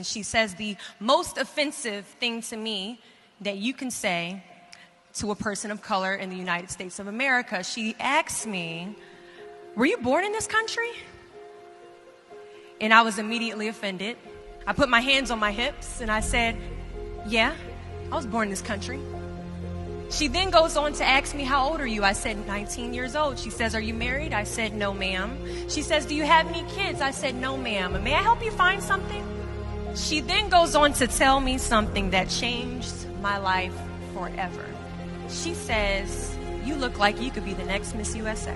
And she says the most offensive thing to me that you can say to a person of color in the United States of America. She asks me, "Were you born in this country?" And I was immediately offended. I put my hands on my hips and I said, "Yeah, I was born in this country." She then goes on to ask me, "How old are you?" I said, 19 years old. She says, "Are you married?" I said, "No, ma'am." She says, "Do you have any kids?" I said, "No, ma'am." "May I help you find something?" She then goes on to tell me something that changed my life forever. She says, "You look like you could be the next Miss USA."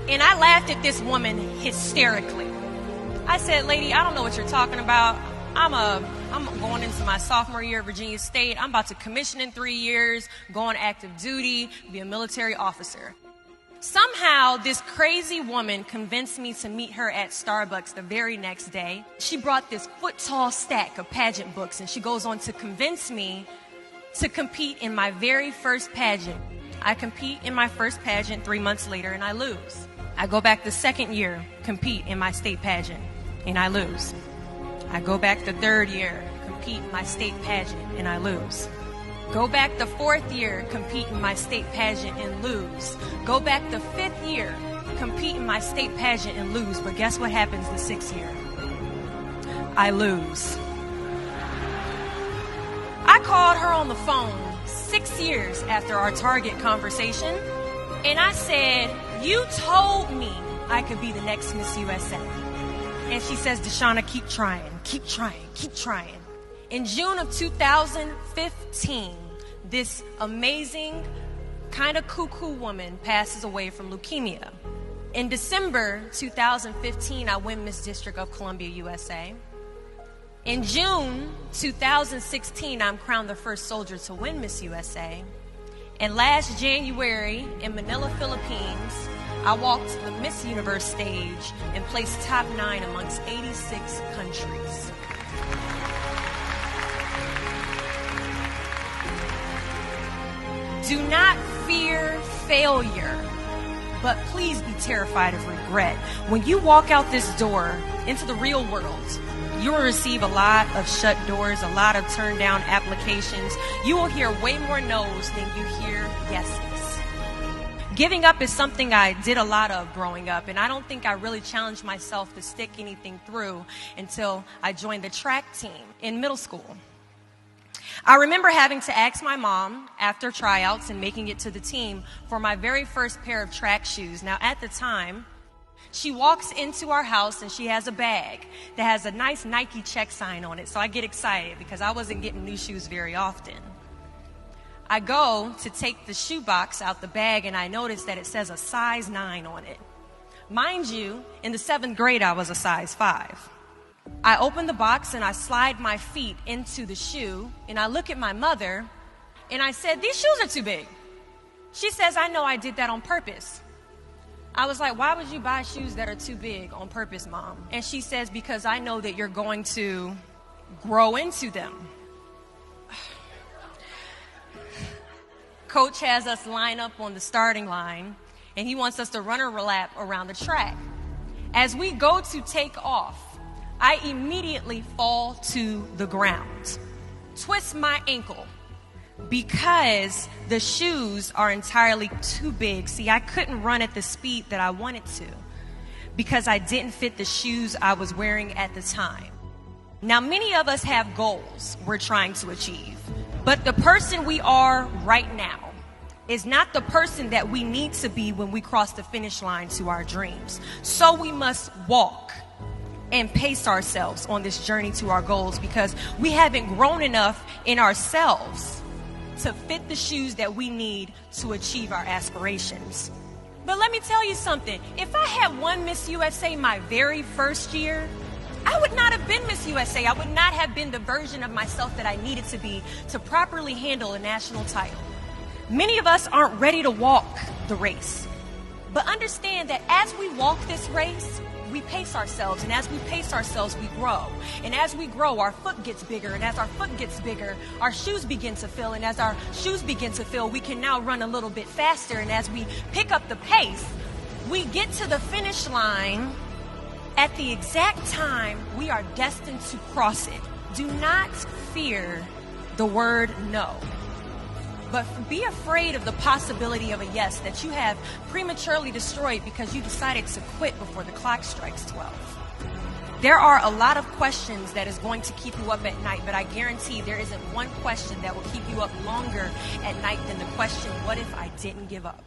And I laughed at this woman hysterically. I said, "Lady, I don't know what you're talking about. I'm going into my sophomore year at Virginia State. I'm about to commission in 3 years, go on active duty, be a military officer." Somehow, this crazy woman convinced me to meet her at Starbucks the very next day. She brought this foot-tall stack of pageant books, and she goes on to convince me to compete in my very first pageant. I compete in my first pageant 3 months later, and I lose. I go back the second year, compete in my state pageant, and I lose. I go back the third year, compete in my state pageant, and I lose. Go back the fourth year, compete in my state pageant and lose. Go back the fifth year, compete in my state pageant and lose. But guess what happens the sixth year? I lose. I called her on the phone 6 years after our Target conversation, and I said, "You told me I could be the next Miss USA." And she says, "Deshauna, keep trying, keep trying, keep trying." In June of 2015, this amazing, kind of cuckoo woman passes away from leukemia. In December 2015, I win Miss District of Columbia, USA. In June 2016, I'm crowned the first soldier to win Miss USA. And last January in Manila, Philippines, I walked the Miss Universe stage and placed top 9 amongst 86 countries. Do not fear failure, but please be terrified of regret. When you walk out this door into the real world, you will receive a lot of shut doors, a lot of turned down applications. You will hear way more no's than you hear yeses. Giving up is something I did a lot of growing up, and I don't think I really challenged myself to stick anything through until I joined the track team in middle school. I remember having to ask my mom after tryouts and making it to the team for my very first pair of track shoes. Now, at the time, she walks into our house and she has a bag that has a nice Nike check sign on it. So I get excited because I wasn't getting new shoes very often. I go to take the shoe box out the bag and I notice that it says a size 9 on it. Mind you, in the 7th grade, I was a size 5. I open the box and I slide my feet into the shoe and I look at my mother and I said, "These shoes are too big." She says, "I know I did that on purpose." I was like, "Why would you buy shoes that are too big on purpose, Mom?" And she says, "Because I know that you're going to grow into them." Coach has us line up on the starting line and he wants us to run a lap around the track. As we go to take off, I immediately fall to the ground, twist my ankle because the shoes are entirely too big. See, I couldn't run at the speed that I wanted to because I didn't fit the shoes I was wearing at the time. Now, many of us have goals we're trying to achieve, but the person we are right now is not the person that we need to be when we cross the finish line to our dreams. So we must walk and pace ourselves on this journey to our goals because we haven't grown enough in ourselves to fit the shoes that we need to achieve our aspirations. But let me tell you something. If I had won Miss USA my very first year, I would not have been Miss USA. I would not have been the version of myself that I needed to be to properly handle a national title. Many of us aren't ready to walk the race. But understand that as we walk this race, we pace ourselves, and as we pace ourselves, we grow. And as we grow, our foot gets bigger, and as our foot gets bigger, our shoes begin to fill, and as our shoes begin to fill, we can now run a little bit faster, and as we pick up the pace, we get to the finish line At the exact time we are destined to cross it, do not fear the word no. But be afraid of the possibility of a yes that you have prematurely destroyed because you decided to quit before the clock strikes 12. There are a lot of questions that is going to keep you up at night, but I guarantee there isn't one question that will keep you up longer at night than the question, what if I didn't give up?